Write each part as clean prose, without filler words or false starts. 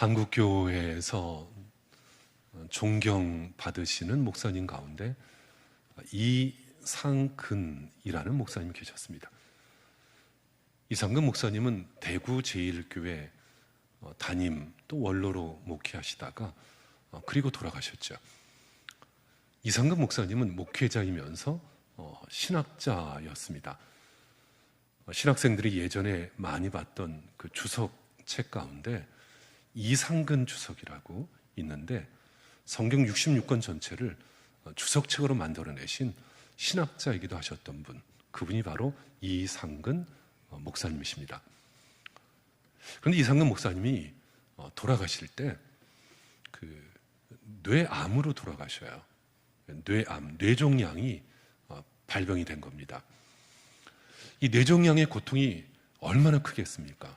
한국교회에서 존경받으시는 목사님 가운데 이상근이라는 목사님이 계셨습니다. 이상근 목사님은 대구 제1교회 담임 또 원로로 목회하시다가 그리고 돌아가셨죠. 이상근 목사님은 목회자이면서 신학자였습니다. 신학생들이 예전에 많이 봤던 그 주석책 가운데 이상근 주석이라고 있는데 성경 66권 전체를 주석책으로 만들어내신 신학자이기도 하셨던 분, 그분이 바로 이상근 목사님이십니다. 그런데 이상근 목사님이 돌아가실 때 그 뇌암으로 돌아가셔요. 뇌암, 뇌종양이 발병이 된 겁니다. 이 뇌종양의 고통이 얼마나 크겠습니까?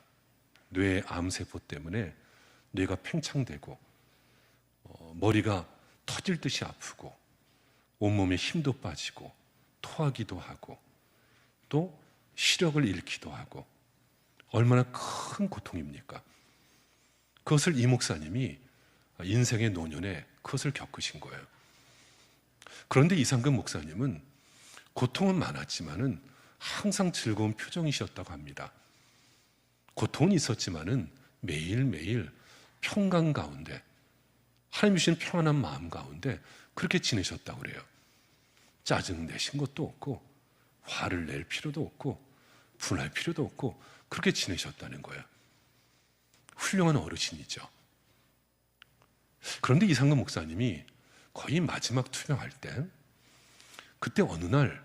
뇌암세포 때문에 뇌가 팽창되고 머리가 터질 듯이 아프고 온몸에 힘도 빠지고 토하기도 하고 또 시력을 잃기도 하고 얼마나 큰 고통입니까? 그것을 이 목사님이 인생의 노년에 그것을 겪으신 거예요. 그런데 이상근 목사님은 고통은 많았지만은 항상 즐거운 표정이셨다고 합니다. 고통은 있었지만은 매일매일 평강 가운데 하나님 주신 평안한 마음 가운데 그렇게 지내셨다고 그래요. 짜증 내신 것도 없고 화를 낼 필요도 없고 분할 필요도 없고 그렇게 지내셨다는 거예요. 훌륭한 어르신이죠. 그런데 이상근 목사님이 거의 마지막 투병할 때 그때 어느 날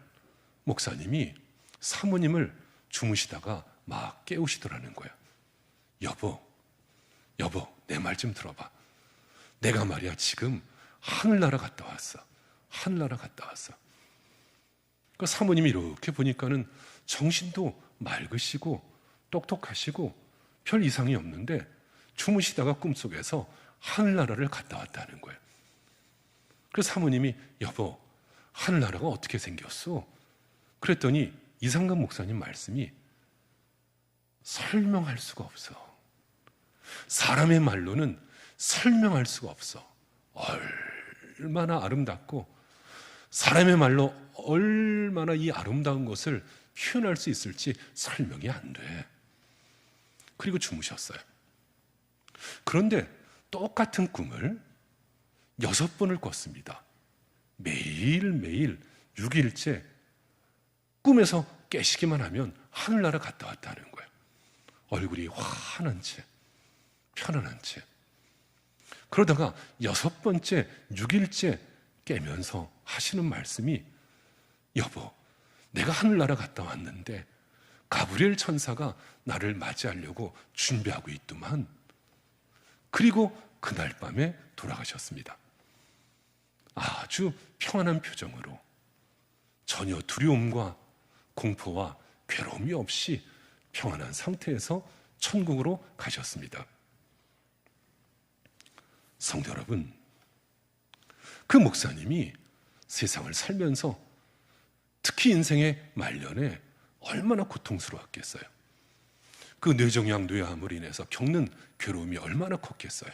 목사님이 사모님을 주무시다가 막 깨우시더라는 거예요. 여보, 내 말 좀 들어봐. 내가 말이야 지금 하늘나라 갔다 왔어. 하늘나라 갔다 왔어. 그 사모님이 이렇게 보니까는 정신도 맑으시고 똑똑하시고 별 이상이 없는데 주무시다가 꿈속에서 하늘나라를 갔다 왔다는 거예요. 그래서 사모님이 여보, 하늘나라가 어떻게 생겼어? 그랬더니 이상근 목사님 말씀이 설명할 수가 없어. 사람의 말로는 설명할 수가 없어. 얼마나 아름답고 사람의 말로 얼마나 이 아름다운 것을 표현할 수 있을지 설명이 안 돼. 그리고 주무셨어요. 그런데 똑같은 꿈을 6번을 꿨습니다. 매일매일 6일째 꿈에서 깨시기만 하면 하늘나라 갔다 왔다는 거예요. 얼굴이 환한 채, 편안한 채. 그러다가 6번째, 6일째 깨면서 하시는 말씀이 여보, 내가 하늘나라 갔다 왔는데 가브리엘 천사가 나를 맞이하려고 준비하고 있더만. 그리고 그날 밤에 돌아가셨습니다. 아주 평안한 표정으로 전혀 두려움과 공포와 괴로움이 없이 평안한 상태에서 천국으로 가셨습니다. 성도 여러분, 그 목사님이 세상을 살면서 특히 인생의 말년에 얼마나 고통스러웠겠어요. 그 뇌종양, 뇌암으로 인해서 겪는 괴로움이 얼마나 컸겠어요.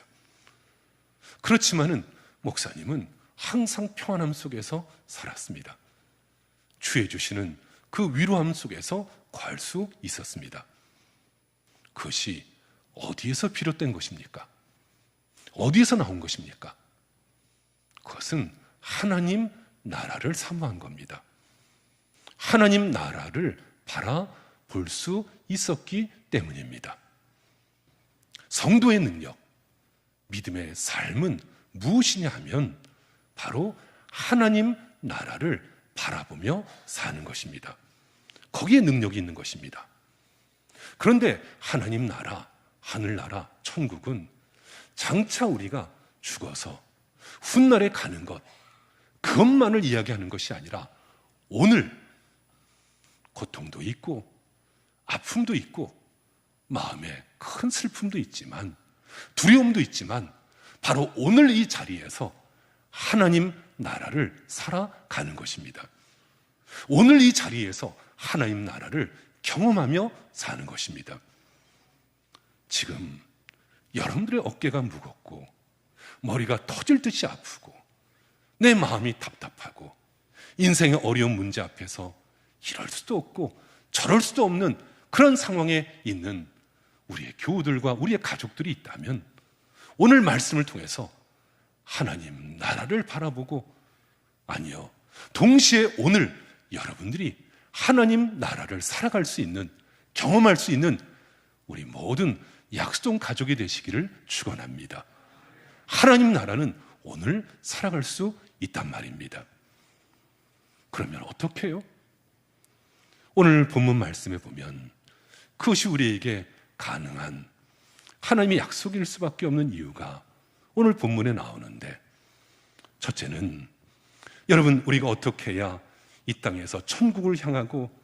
그렇지만은 목사님은 항상 평안함 속에서 살았습니다. 주의 주시는 그 위로함 속에서 거할 수 있었습니다. 그것이 어디에서 비롯된 것입니까? 어디에서 나온 것입니까? 그것은 하나님 나라를 사모한 겁니다. 하나님 나라를 바라볼 수 있었기 때문입니다. 성도의 능력, 믿음의 삶은 무엇이냐 하면 바로 하나님 나라를 바라보며 사는 것입니다. 거기에 능력이 있는 것입니다. 그런데 하나님 나라, 하늘나라, 천국은 장차 우리가 죽어서 훗날에 가는 것, 그것만을 이야기하는 것이 아니라 오늘 고통도 있고 아픔도 있고 마음에 큰 슬픔도 있지만 두려움도 있지만 바로 오늘 이 자리에서 하나님 나라를 살아가는 것입니다. 오늘 이 자리에서 하나님 나라를 경험하며 사는 것입니다. 지금 여러분들의 어깨가 무겁고 머리가 터질 듯이 아프고 내 마음이 답답하고 인생의 어려운 문제 앞에서 이럴 수도 없고 저럴 수도 없는 그런 상황에 있는 우리의 교우들과 우리의 가족들이 있다면 오늘 말씀을 통해서 하나님 나라를 바라보고, 아니요, 동시에 오늘 여러분들이 하나님 나라를 살아갈 수 있는, 경험할 수 있는 우리 모든 약속 가족이 되시기를 축원합니다. 하나님 나라는 오늘 살아갈 수 있단 말입니다. 그러면 어떻게 해요? 오늘 본문 말씀에 보면 그것이 우리에게 가능한 하나님의 약속일 수밖에 없는 이유가 오늘 본문에 나오는데, 첫째는 여러분, 우리가 어떻게 해야 이 땅에서 천국을 향하고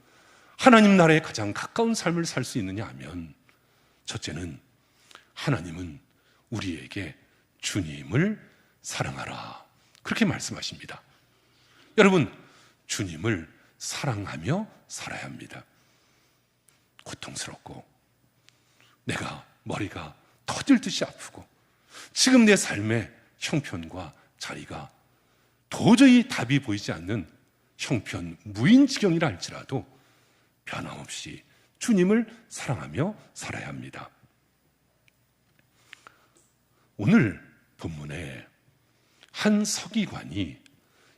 하나님 나라에 가장 가까운 삶을 살 수 있느냐 하면, 첫째는 하나님은 우리에게 주님을 사랑하라, 그렇게 말씀하십니다. 여러분, 주님을 사랑하며 살아야 합니다. 고통스럽고 내가 머리가 터질 듯이 아프고 지금 내 삶의 형편과 자리가 도저히 답이 보이지 않는 형편 무인지경이라 할지라도 변함없이 주님을 사랑하며 살아야 합니다. 오늘 본문에 한 서기관이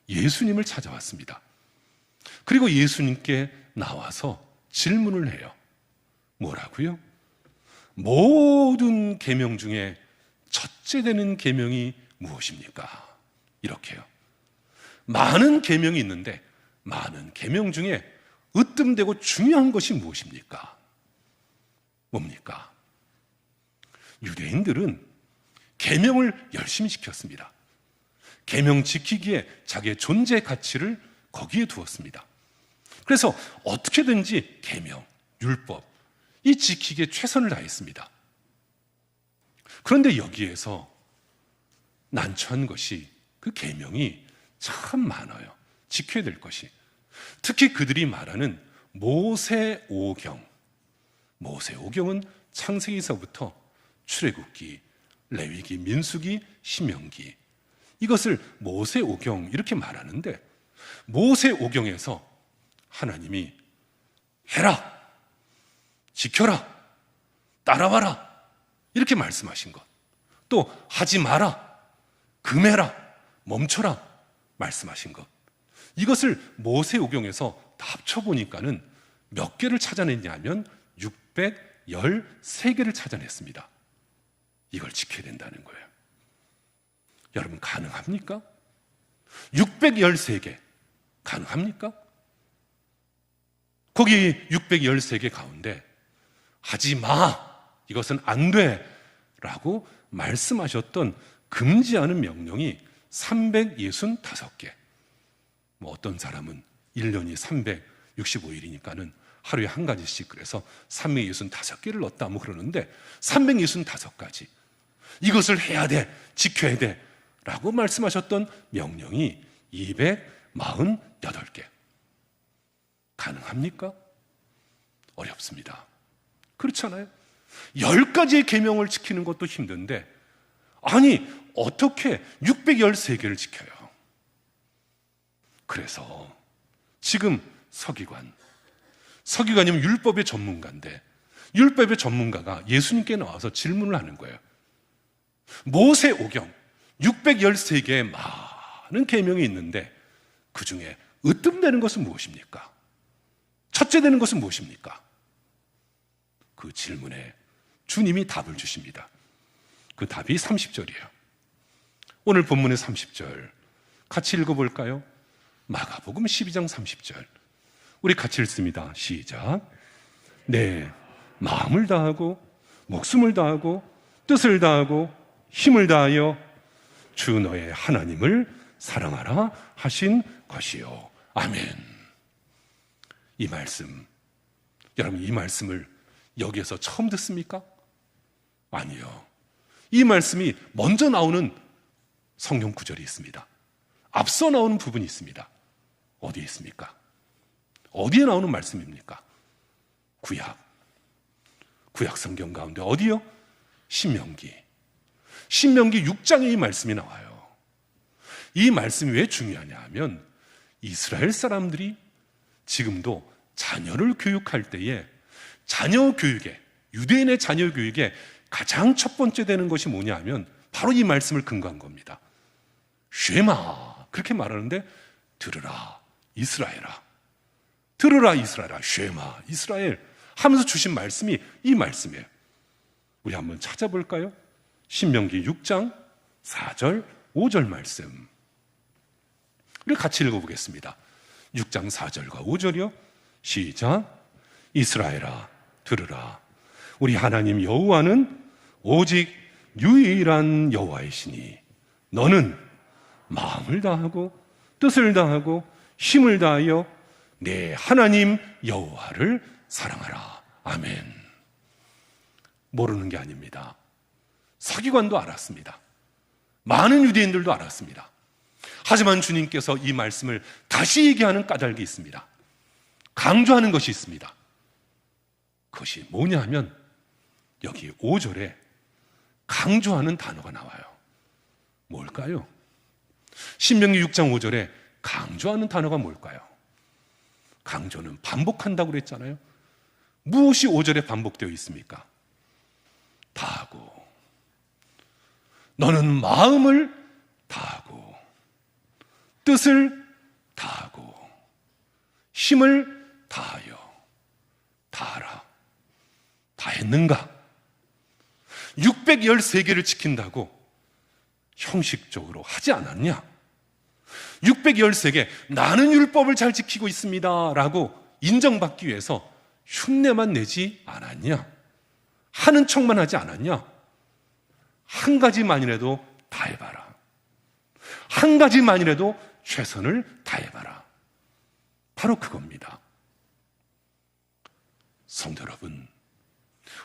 예수님을 찾아왔습니다. 그리고 예수님께 나와서 질문을 해요. 뭐라고요? 모든 계명 중에 첫째 되는 계명이 무엇입니까? 이렇게요. 많은 계명이 있는데 많은 계명 중에 으뜸되고 중요한 것이 무엇입니까? 뭡니까? 유대인들은 계명을 열심히 지켰습니다. 계명 지키기에 자기의 존재 가치를 거기에 두었습니다. 그래서 어떻게든지 계명, 율법, 이 지키기에 최선을 다했습니다. 그런데 여기에서 난처한 것이 그 계명이 참 많아요. 지켜야 될 것이. 특히 그들이 말하는 모세오경. 모세오경은 창세기서부터 출애굽기, 레위기, 민수기, 신명기, 이것을 모세오경 이렇게 말하는데, 모세오경에서 하나님이 해라, 지켜라, 따라와라 이렇게 말씀하신 것, 또 하지 마라, 금해라, 멈춰라 말씀하신 것, 이것을 모세오경에서 다 합쳐보니까는 몇 개를 찾아냈냐면 613개를 찾아냈습니다. 이걸 지켜야 된다는 거예요. 여러분, 가능합니까? 613개 가능합니까? 거기 613개 가운데 하지 마, 이것은 안 돼 라고 말씀하셨던 금지하는 명령이 365개. 어떤 사람은 1년이 365일이니까는 하루에 한 가지씩, 그래서 365개를 넣었다 그러는데 365가지 이것을 해야 돼, 지켜야 돼 라고 말씀하셨던 명령이 248개. 가능합니까? 어렵습니다. 그렇잖아요. 10가지의 계명을 지키는 것도 힘든데, 아니 어떻게 613개를 지켜요? 그래서 지금 서기관이면 율법의 전문가인데, 율법의 전문가가 예수님께 나와서 질문을 하는 거예요. 모세오경 613개의 많은 계명이 있는데 그 중에 으뜸되는 것은 무엇입니까? 첫째 되는 것은 무엇입니까? 그 질문에 주님이 답을 주십니다. 그 답이 30절이에요. 오늘 본문의 30절 같이 읽어볼까요? 마가복음 12장 30절 우리 같이 읽습니다. 시작. 네, 마음을 다하고 목숨을 다하고 뜻을 다하고 힘을 다하여 주 너의 하나님을 사랑하라 하신 것이요. 아멘. 이 말씀, 여러분, 이 말씀을 여기에서 처음 듣습니까? 아니요. 이 말씀이 먼저 나오는 성경 구절이 있습니다. 앞서 나오는 부분이 있습니다. 어디에 있습니까? 어디에 나오는 말씀입니까? 구약 성경 가운데 어디요? 신명기 6장에 이 말씀이 나와요. 이 말씀이 왜 중요하냐 하면 이스라엘 사람들이 지금도 자녀를 교육할 때에 자녀 교육에, 유대인의 자녀 교육에 가장 첫 번째 되는 것이 뭐냐 하면 바로 이 말씀을 근거한 겁니다. 쉐마, 그렇게 말하는데 들으라 이스라엘아, 들으라 이스라엘아, 쉐마 이스라엘 하면서 주신 말씀이 이 말씀이에요. 우리 한번 찾아볼까요? 신명기 6장 4절 5절 말씀, 우리 같이 읽어보겠습니다. 6장 4절과 5절이요. 시작. 이스라엘아 들으라, 우리 하나님 여호와는 오직 유일한 여호와이시니 너는 마음을 다하고 뜻을 다하고 힘을 다하여 내 하나님 여호와를 사랑하라. 아멘. 모르는 게 아닙니다. 서기관도 알았습니다. 많은 유대인들도 알았습니다. 하지만 주님께서 이 말씀을 다시 얘기하는 까닭이 있습니다. 강조하는 것이 있습니다. 그것이 뭐냐 하면 여기 5절에 강조하는 단어가 나와요. 뭘까요? 신명기 6장 5절에 강조하는 단어가 뭘까요? 강조는 반복한다고 그랬잖아요. 무엇이 5절에 반복되어 있습니까? 다하고, 너는 마음을 다하고 뜻을 다하고 힘을 다하여, 다하라. 다 했는가? 613개를 지킨다고 형식적으로 하지 않았냐? 613개, 나는 율법을 잘 지키고 있습니다 라고 인정받기 위해서 흉내만 내지 않았냐? 하는 척만 하지 않았냐? 한 가지만이라도 다 해봐라. 한 가지만이라도 최선을 다해봐라. 바로 그겁니다. 성도 여러분,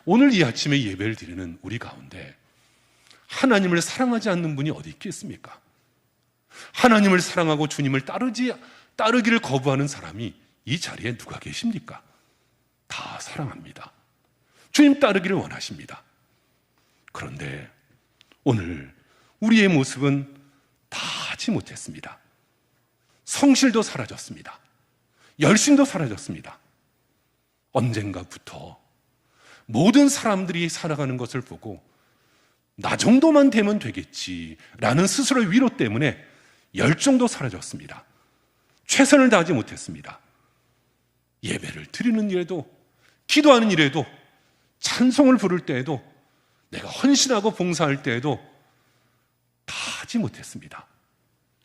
오늘 이 아침에 예배를 드리는 우리 가운데 하나님을 사랑하지 않는 분이 어디 있겠습니까? 하나님을 사랑하고 주님을 따르기를 거부하는 사람이 이 자리에 누가 계십니까? 다 사랑합니다. 주님 따르기를 원하십니다. 그런데 오늘 우리의 모습은 다 하지 못했습니다. 성실도 사라졌습니다. 열심도 사라졌습니다. 언젠가부터 모든 사람들이 살아가는 것을 보고 나 정도만 되면 되겠지라는 스스로의 위로 때문에 열정도 사라졌습니다. 최선을 다하지 못했습니다. 예배를 드리는 일에도, 기도하는 일에도, 찬송을 부를 때에도, 내가 헌신하고 봉사할 때에도 다 하지 못했습니다.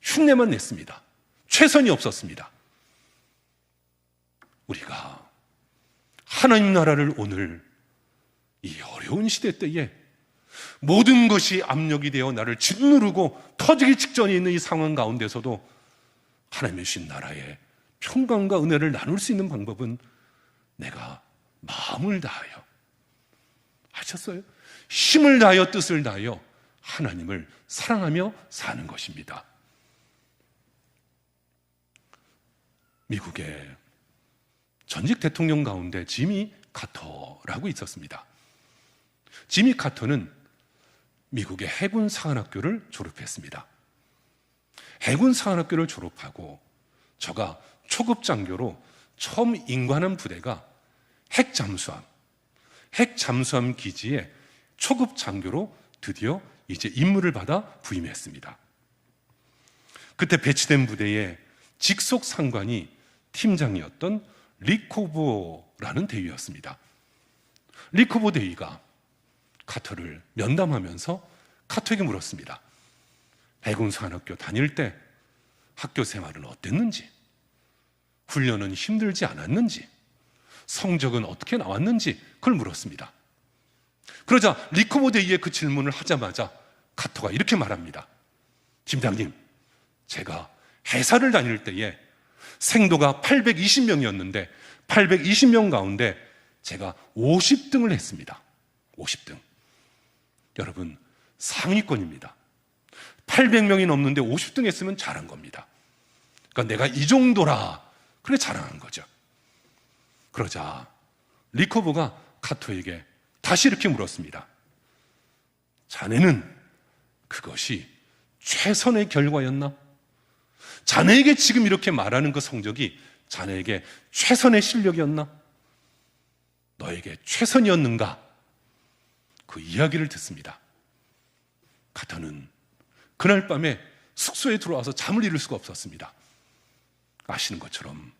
흉내만 냈습니다. 최선이 없었습니다. 우리가 하나님 나라를 오늘 이 어려운 시대 때에 모든 것이 압력이 되어 나를 짓누르고 터지기 직전에 있는 이 상황 가운데서도 하나님의 주신 나라의 평강과 은혜를 나눌 수 있는 방법은 내가 마음을 다하여, 하셨어요? 힘을 다하여 뜻을 다하여 하나님을 사랑하며 사는 것입니다. 미국의 전직 대통령 가운데 지미 카터라고 있었습니다. 지미 카터는 미국의 해군 사관학교를 졸업했습니다. 해군 사관학교를 졸업하고 저가 초급 장교로 처음 임관한 부대가 핵잠수함 기지에 초급 장교로 드디어 이제 임무를 받아 부임했습니다. 그때 배치된 부대의 직속 상관이 팀장이었던 리코보라는 대위였습니다. 리코보 대위가 카터를 면담하면서 카터에게 물었습니다. 해군사관학교 다닐 때 학교 생활은 어땠는지, 훈련은 힘들지 않았는지, 성적은 어떻게 나왔는지 그걸 물었습니다. 그러자 리코보 대위의 그 질문을 하자마자 카터가 이렇게 말합니다. 팀장님, 제가 해사를 다닐 때에 생도가 820명이었는데 820명 가운데 제가 50등을 했습니다. 50등. 여러분, 상위권입니다. 800명이 넘는데 50등 했으면 잘한 겁니다. 그러니까 내가 이 정도라, 그래 자랑한 거죠. 그러자 리코보가 카토에게 다시 이렇게 물었습니다. 자네는 그것이 최선의 결과였나? 자네에게 지금 이렇게 말하는 그 성적이 자네에게 최선의 실력이었나? 너에게 최선이었는가? 그 이야기를 듣습니다. 카터는 그날 밤에 숙소에 들어와서 잠을 이룰 수가 없었습니다. 아시는 것처럼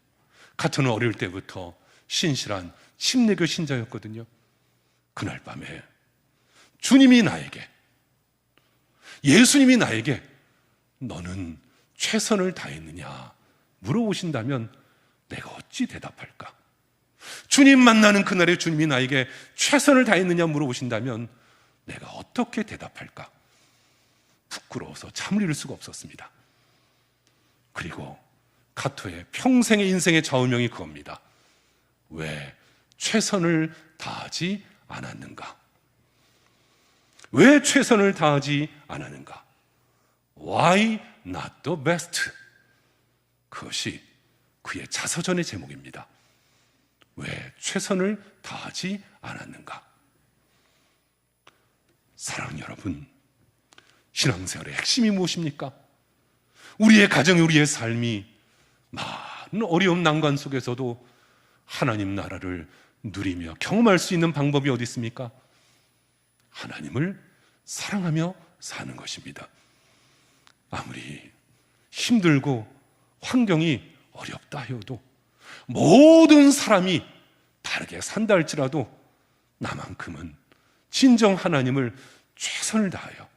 카터는 어릴 때부터 신실한 침례교 신자였거든요. 그날 밤에 주님이 나에게, 예수님이 나에게 너는 최선을 다했느냐 물어보신다면 내가 어찌 대답할까? 주님 만나는 그날에 주님이 나에게 최선을 다했느냐 물어보신다면 내가 어떻게 대답할까? 부끄러워서 잠을 이룰 수가 없었습니다. 그리고 카토의 평생의 인생의 좌우명이 그겁니다. 왜 최선을 다하지 않았는가? 왜 최선을 다하지 않았는가? Why not the best? 그것이 그의 자서전의 제목입니다. 왜 최선을 다하지 않았는가? 사랑하는 여러분, 신앙생활의 핵심이 무엇입니까? 우리의 가정이, 우리의 삶이 많은 어려움 난관 속에서도 하나님 나라를 누리며 경험할 수 있는 방법이 어디 있습니까? 하나님을 사랑하며 사는 것입니다. 아무리 힘들고 환경이 어렵다 해도, 모든 사람이 다르게 산다 할지라도 나만큼은 진정 하나님을 최선을 다하여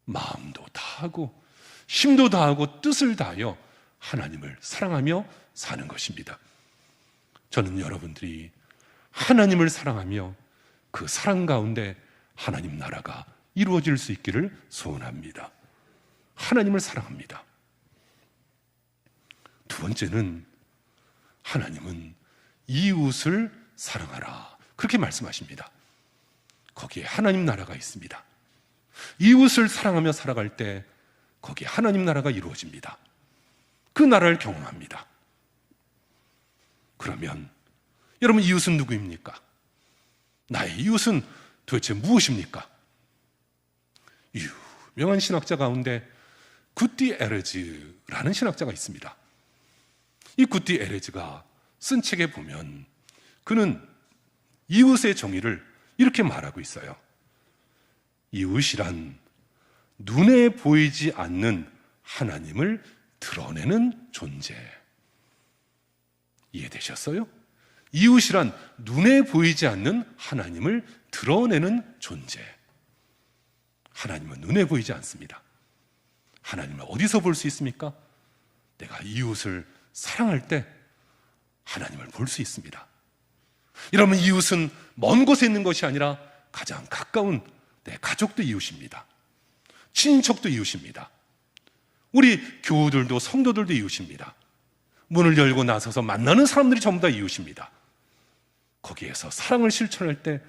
마음도 다하고 힘도 다하고 뜻을 다하여 하나님을 사랑하며 사는 것입니다. 저는 여러분들이 하나님을 사랑하며 그 사랑 가운데 하나님 나라가 이루어질 수 있기를 소원합니다. 하나님을 사랑합니다. 두 번째는 하나님은 이웃을 사랑하라, 그렇게 말씀하십니다. 거기에 하나님 나라가 있습니다. 이웃을 사랑하며 살아갈 때 거기에 하나님 나라가 이루어집니다. 그 나라를 경험합니다. 그러면 여러분, 이웃은 누구입니까? 나의 이웃은 도대체 무엇입니까? 유명한 신학자 가운데 구티 에르즈라는 신학자가 있습니다. 이 구티 에르즈가 쓴 책에 보면 그는 이웃의 정의를 이렇게 말하고 있어요. 이웃이란 눈에 보이지 않는 하나님을 드러내는 존재. 이해되셨어요? 이웃이란 눈에 보이지 않는 하나님을 드러내는 존재. 하나님은 눈에 보이지 않습니다. 하나님을 어디서 볼 수 있습니까? 내가 이웃을 사랑할 때 하나님을 볼 수 있습니다. 여러분, 이웃은 먼 곳에 있는 것이 아니라 가장 가까운 내 가족도 이웃입니다. 친인척도 이웃입니다. 우리 교우들도 성도들도 이웃입니다. 문을 열고 나서서 만나는 사람들이 전부 다 이웃입니다. 거기에서 사랑을 실천할 때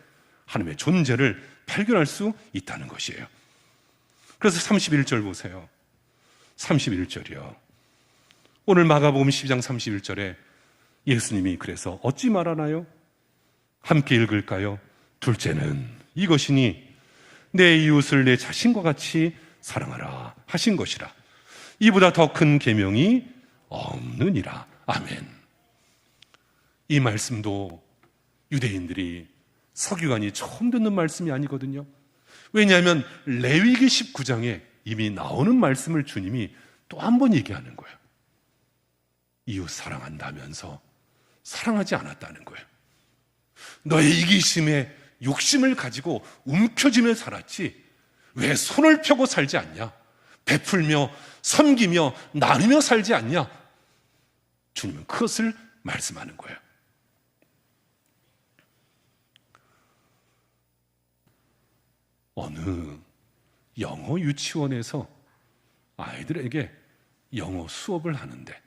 하나님의 존재를 발견할 수 있다는 것이에요. 그래서 31절 보세요. 31절이요. 오늘 마가복음 12장 31절에 예수님이 그래서 어찌 말하나요? 함께 읽을까요? 둘째는 이것이니 내 이웃을 내 자신과 같이 사랑하라 하신 것이라. 이보다 더 큰 계명이 없느니라. 아멘. 이 말씀도 유대인들이 서기관이 처음 듣는 말씀이 아니거든요. 왜냐하면 레위기 19장에 이미 나오는 말씀을 주님이 또 한 번 얘기하는 거예요. 이웃 사랑한다면서 사랑하지 않았다는 거예요. 너의 이기심에 욕심을 가지고 움켜쥐며 살았지 왜 손을 펴고 살지 않냐? 베풀며 섬기며 나누며 살지 않냐? 주님은 그것을 말씀하는 거예요. 어느 영어 유치원에서 아이들에게 영어 수업을 하는데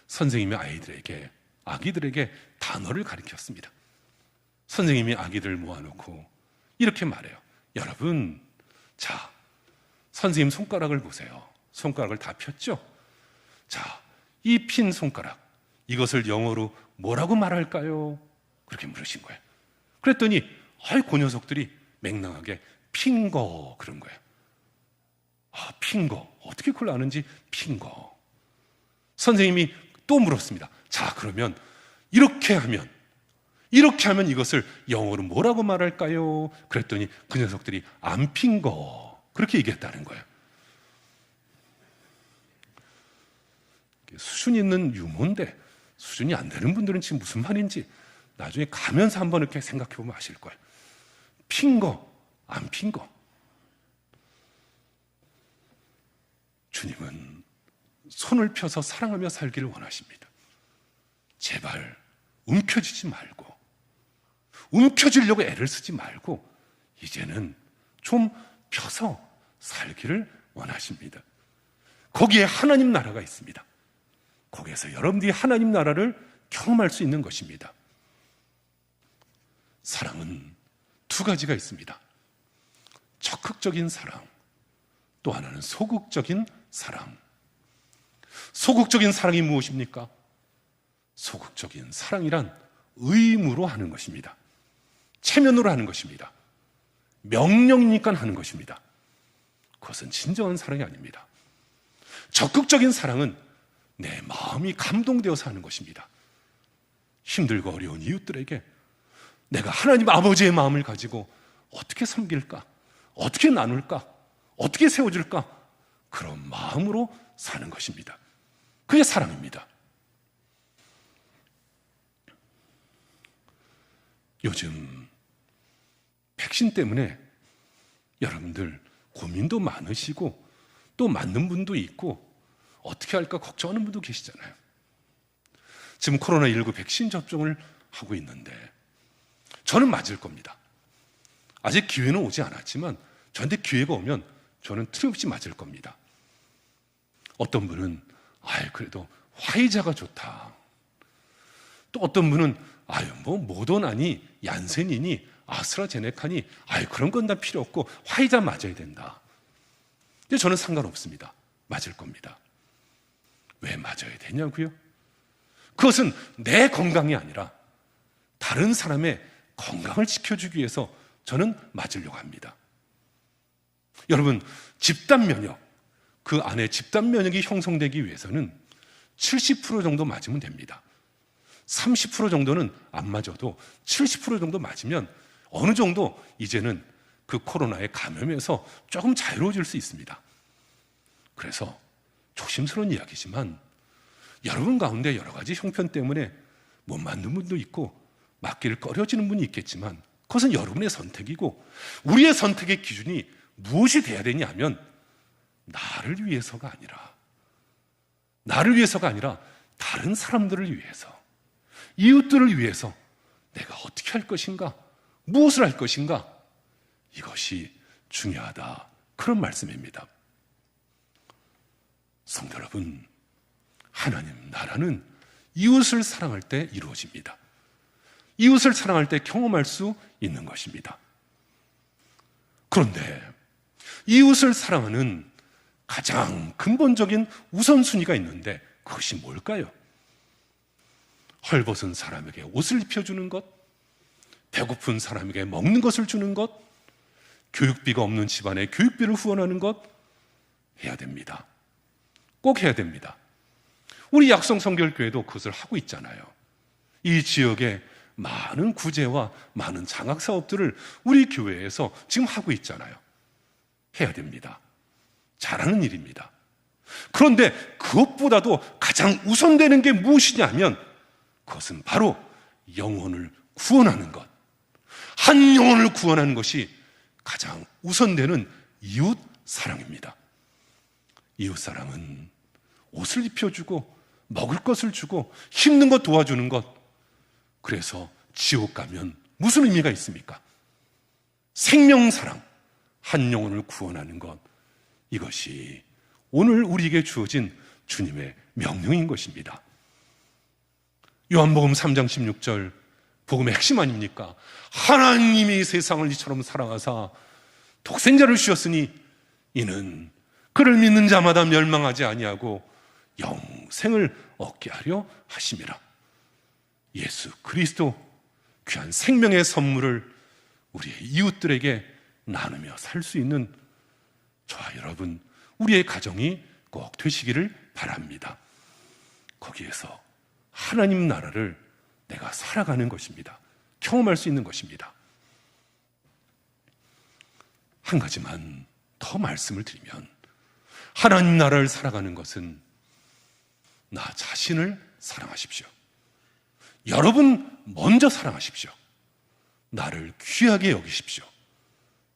선생님이 아기들에게 단어를 가르쳤습니다. 선생님이 아기들 모아놓고 이렇게 말해요. 여러분, 자, 선생님 손가락을 보세요. 손가락을 다 폈죠? 자, 이 핀 손가락, 이것을 영어로 뭐라고 말할까요? 그렇게 물으신 거예요. 그랬더니 그 녀석들이 맹랑하게 핑거 그런 거예요. 핑거. 어떻게 그걸 아는지 핑거. 선생님이 또 물었습니다. 자, 그러면 이렇게 하면 이것을 영어로 뭐라고 말할까요? 그랬더니 그 녀석들이 안 핑거 그렇게 얘기했다는 거예요. 수준 있는 유머인데 수준이 안 되는 분들은 지금 무슨 말인지 나중에 가면서 한번 이렇게 생각해 보면 아실 거예요. 핑거, 안 핑거. 주님은 손을 펴서 사랑하며 살기를 원하십니다. 제발 움켜쥐지 말고, 움켜쥐려고 애를 쓰지 말고 이제는 좀 펴서 살기를 원하십니다. 거기에 하나님 나라가 있습니다. 거기에서 여러분들이 하나님 나라를 경험할 수 있는 것입니다. 사랑은 두 가지가 있습니다. 적극적인 사랑, 또 하나는 소극적인 사랑. 소극적인 사랑이 무엇입니까? 소극적인 사랑이란 의무로 하는 것입니다. 체면으로 하는 것입니다. 명령이니까 하는 것입니다. 그것은 진정한 사랑이 아닙니다. 적극적인 사랑은 내 마음이 감동되어서 하는 것입니다. 힘들고 어려운 이웃들에게 내가 하나님 아버지의 마음을 가지고 어떻게 섬길까? 어떻게 나눌까? 어떻게 세워줄까? 그런 마음으로 사는 것입니다. 그게 사랑입니다. 요즘 백신 때문에 여러분들 고민도 많으시고 또 맞는 분도 있고 어떻게 할까 걱정하는 분도 계시잖아요. 지금 코로나19 백신 접종을 하고 있는데 저는 맞을 겁니다. 아직 기회는 오지 않았지만 저한테 기회가 오면 저는 틀림없이 맞을 겁니다. 어떤 분은 그래도 화이자가 좋다. 또 어떤 분은 뭐 모더나니 얀센이니 아스트라제네카니 그런 건 다 필요 없고 화이자 맞아야 된다. 근데 저는 상관없습니다. 맞을 겁니다. 왜 맞아야 되냐고요? 그것은 내 건강이 아니라 다른 사람의 건강을 지켜주기 위해서 저는 맞으려고 합니다. 여러분, 집단 면역, 그 안에 집단 면역이 형성되기 위해서는 70% 정도 맞으면 됩니다. 30% 정도는 안 맞아도 70% 정도 맞으면 어느 정도 이제는 그 코로나에 감염해서 조금 자유로워질 수 있습니다. 그래서 조심스러운 이야기지만 여러분 가운데 여러 가지 형편 때문에 못 맞는 분도 있고 맞기를 꺼려지는 분이 있겠지만 그것은 여러분의 선택이고 우리의 선택의 기준이 무엇이 돼야 되냐 하면 나를 위해서가 아니라 다른 사람들을 위해서, 이웃들을 위해서 내가 어떻게 할 것인가, 무엇을 할 것인가, 이것이 중요하다. 그런 말씀입니다. 성도 여러분, 하나님 나라는 이웃을 사랑할 때 이루어집니다. 이웃을 사랑할 때 경험할 수 있는 것입니다. 그런데 이웃을 사랑하는 가장 근본적인 우선순위가 있는데 그것이 뭘까요? 헐벗은 사람에게 옷을 입혀주는 것, 배고픈 사람에게 먹는 것을 주는 것, 교육비가 없는 집안에 교육비를 후원하는 것 해야 됩니다. 꼭 해야 됩니다. 우리 약성성결교회도 그것을 하고 있잖아요. 이 지역에 많은 구제와 많은 장학사업들을 우리 교회에서 지금 하고 있잖아요. 해야 됩니다. 잘하는 일입니다. 그런데 그것보다도 가장 우선되는 게 무엇이냐면 그것은 바로 영혼을 구원하는 것. 한 영혼을 구원하는 것이 가장 우선되는 이웃 사랑입니다. 이웃 사랑은 옷을 입혀주고 먹을 것을 주고 힘든 것 도와주는 것. 그래서 지옥 가면 무슨 의미가 있습니까? 생명사랑, 한 영혼을 구원하는 것. 이것이 오늘 우리에게 주어진 주님의 명령인 것입니다. 요한복음 3장 16절 복음의 핵심 아닙니까? 하나님이 세상을 이처럼 사랑하사 독생자를 주셨으니 이는 그를 믿는 자마다 멸망하지 아니하고 영생을 얻게 하려 하심이라. 예수 그리스도 귀한 생명의 선물을 우리의 이웃들에게 나누며 살 수 있는 저와 여러분, 우리의 가정이 꼭 되시기를 바랍니다. 거기에서 하나님 나라를 내가 살아가는 것입니다. 경험할 수 있는 것입니다. 한 가지만 더 말씀을 드리면, 하나님 나라를 살아가는 것은 나 자신을 사랑하십시오. 여러분 먼저 사랑하십시오. 나를 귀하게 여기십시오.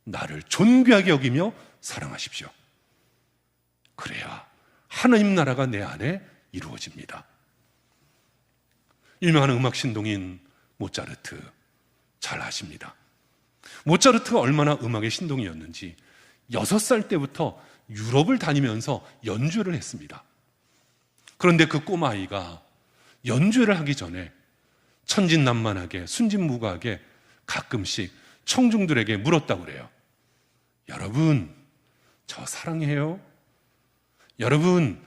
나를 존귀하게 여기며 사랑하십시오. 그래야 하나님 나라가 내 안에 이루어집니다. 유명한 음악 신동인 모차르트 잘 아십니다. 모차르트가 얼마나 음악의 신동이었는지 6살 때부터 유럽을 다니면서 연주를 했습니다. 그런데 그 꼬마아이가 연주를 하기 전에 천진난만하게 순진무구하게 가끔씩 청중들에게 물었다고 그래요. 여러분, 저 사랑해요? 여러분,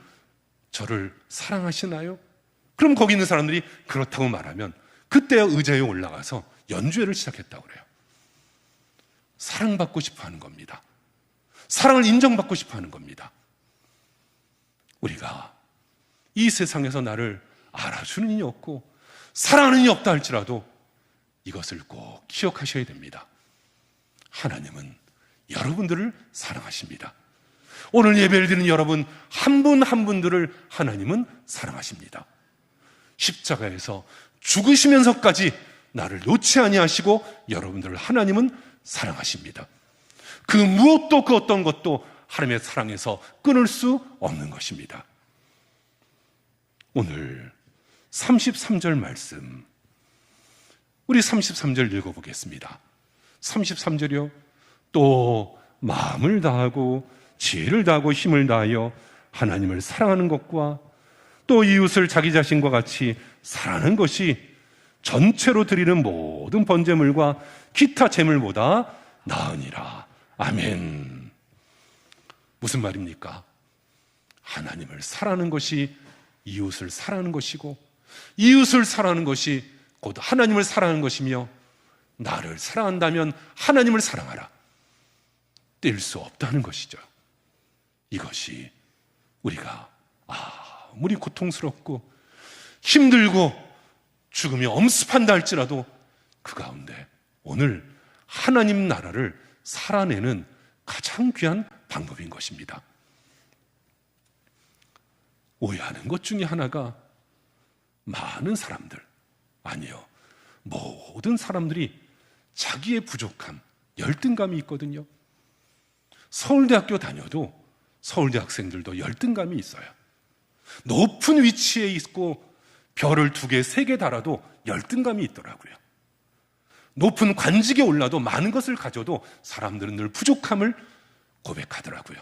저를 사랑하시나요? 그럼 거기 있는 사람들이 그렇다고 말하면 그때야 의자에 올라가서 연주회를 시작했다고 그래요. 사랑받고 싶어 하는 겁니다. 사랑을 인정받고 싶어 하는 겁니다. 우리가 이 세상에서 나를 알아주는 이는 없고 사랑하는 이는 없다 할지라도 이것을 꼭 기억하셔야 됩니다. 하나님은 여러분들을 사랑하십니다. 오늘 예배를 드리는 여러분 한 분 한 분들을 하나님은 사랑하십니다. 십자가에서 죽으시면서까지 나를 놓지 아니하시고 여러분들을 하나님은 사랑하십니다. 그 무엇도 그 어떤 것도 하나님의 사랑에서 끊을 수 없는 것입니다. 오늘 33절 말씀, 우리 33절 읽어보겠습니다. 33절이요. 또 마음을 다하고 지혜를 다하고 힘을 다하여 하나님을 사랑하는 것과 또 이웃을 자기 자신과 같이 사랑하는 것이 전체로 드리는 모든 번제물과 기타 제물보다 나으니라. 아멘. 무슨 말입니까? 하나님을 사랑하는 것이 이웃을 사랑하는 것이고, 이웃을 사랑하는 것이 곧 하나님을 사랑하는 것이며, 나를 사랑한다면 하나님을 사랑하라. 뗄 수 없다는 것이죠. 이것이 우리가 아무리 고통스럽고 힘들고 죽음이 엄습한다 할지라도 그 가운데 오늘 하나님 나라를 살아내는 가장 귀한 방법인 것입니다. 오해하는 것 중에 하나가 많은 사람들, 아니요, 모든 사람들이 자기의 부족함, 열등감이 있거든요. 서울대학교 다녀도 서울대 학생들도 열등감이 있어요. 높은 위치에 있고 별을 2개, 3개 달아도 열등감이 있더라고요. 높은 관직에 올라도 많은 것을 가져도 사람들은 늘 부족함을 고백하더라고요.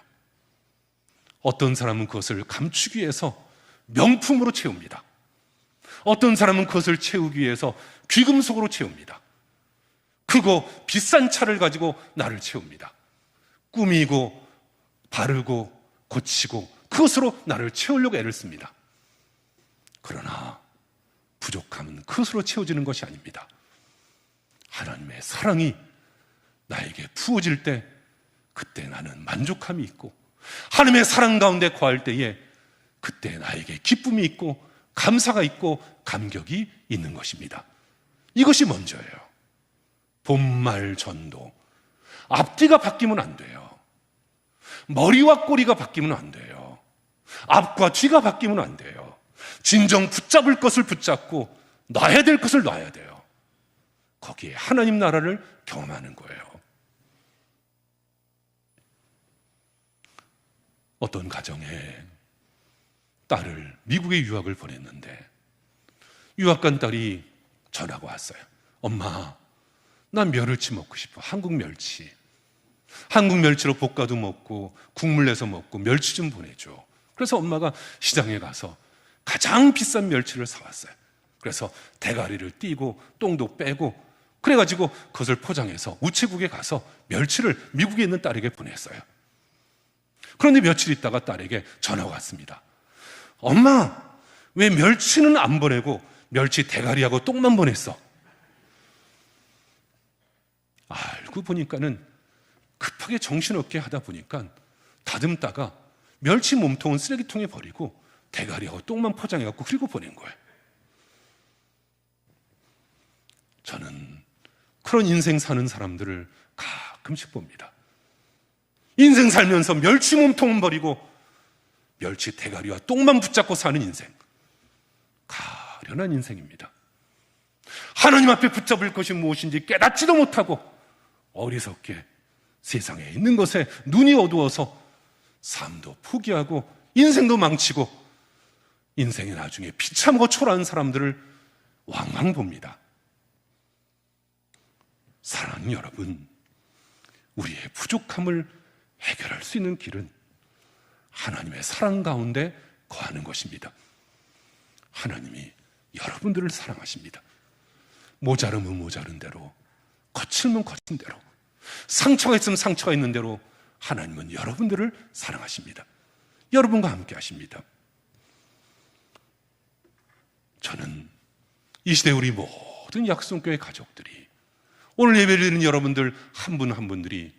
어떤 사람은 그것을 감추기 위해서 명품으로 채웁니다. 어떤 사람은 그것을 채우기 위해서 귀금속으로 채웁니다. 크고 비싼 차를 가지고 나를 채웁니다. 꾸미고 바르고 고치고 그것으로 나를 채우려고 애를 씁니다. 그러나 부족함은 그것으로 채워지는 것이 아닙니다. 하나님의 사랑이 나에게 부어질 때 그때 나는 만족함이 있고, 하나님의 사랑 가운데 거할 때에 그때 나에게 기쁨이 있고 감사가 있고 감격이 있는 것입니다. 이것이 먼저예요. 본말 전도. 앞뒤가 바뀌면 안 돼요. 머리와 꼬리가 바뀌면 안 돼요. 앞과 뒤가 바뀌면 안 돼요. 진정 붙잡을 것을 붙잡고 놔야 될 것을 놔야 돼요. 거기에 하나님 나라를 경험하는 거예요. 어떤 가정에 딸을 미국에 유학을 보냈는데 유학 간 딸이 전화가 왔어요. 엄마, 난 멸치 먹고 싶어. 한국 멸치. 한국 멸치로 볶아도 먹고 국물 내서 먹고 멸치 좀 보내줘. 그래서 엄마가 시장에 가서 가장 비싼 멸치를 사왔어요. 그래서 대가리를 띄고 똥도 빼고 그래가지고 그것을 포장해서 우체국에 가서 멸치를 미국에 있는 딸에게 보냈어요. 그런데 며칠 있다가 딸에게 전화가 왔습니다. 엄마, 왜 멸치는 안 보내고 멸치 대가리하고 똥만 보냈어? 알고 보니까는 급하게 정신없게 하다 보니까 다듬다가 멸치 몸통은 쓰레기통에 버리고 대가리하고 똥만 포장해갖고 그리고 보낸 거예요. 저는 그런 인생 사는 사람들을 가끔씩 봅니다. 인생 살면서 멸치 몸통은 버리고 멸치 대가리와 똥만 붙잡고 사는 인생, 가련한 인생입니다. 하나님 앞에 붙잡을 것이 무엇인지 깨닫지도 못하고 어리석게 세상에 있는 것에 눈이 어두워서 삶도 포기하고 인생도 망치고 인생의 나중에 비참하고 초라한 사람들을 왕왕 봅니다. 사랑하는 여러분, 우리의 부족함을 해결할 수 있는 길은 하나님의 사랑 가운데 거하는 것입니다. 하나님이 여러분들을 사랑하십니다. 모자르면 모자른 대로, 거칠면 거친 대로, 상처가 있으면 상처가 있는 대로 하나님은 여러분들을 사랑하십니다. 여러분과 함께 하십니다. 저는 이 시대 우리 모든 약속교회 가족들이, 오늘 예배를 드리는 여러분들 한 분 한 분들이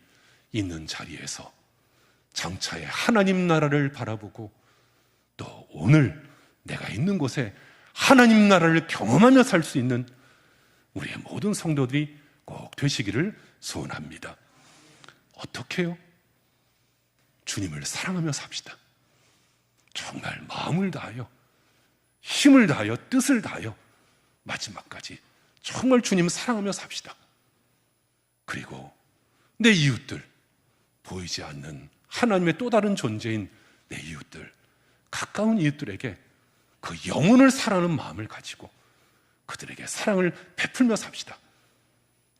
있는 자리에서 장차의 하나님 나라를 바라보고 또 오늘 내가 있는 곳에 하나님 나라를 경험하며 살 수 있는 우리의 모든 성도들이 꼭 되시기를 소원합니다. 어떻게 해요? 주님을 사랑하며 삽시다. 정말 마음을 다하여, 힘을 다하여, 뜻을 다하여 마지막까지 정말 주님을 사랑하며 삽시다. 그리고 내 이웃들, 보이지 않는 하나님의 또 다른 존재인 내 이웃들, 가까운 이웃들에게 그 영혼을 사랑하는 마음을 가지고 그들에게 사랑을 베풀며 삽시다.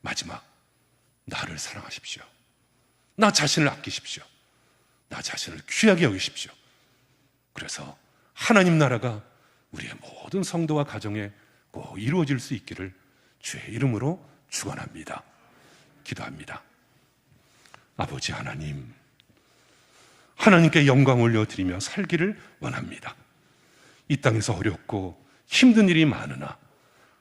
마지막, 나를 사랑하십시오. 나 자신을 아끼십시오. 나 자신을 귀하게 여기십시오. 그래서 하나님 나라가 우리의 모든 성도와 가정에 꼭 이루어질 수 있기를 주의 이름으로 축원합니다. 기도합니다. 아버지 하나님, 하나님께 영광 올려드리며 살기를 원합니다. 이 땅에서 어렵고 힘든 일이 많으나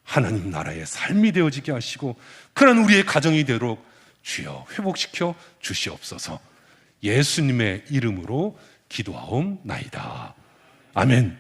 하나님 나라의 삶이 되어지게 하시고 그런 우리의 가정이 되도록 주여 회복시켜 주시옵소서. 예수님의 이름으로 기도하옵나이다. 아멘.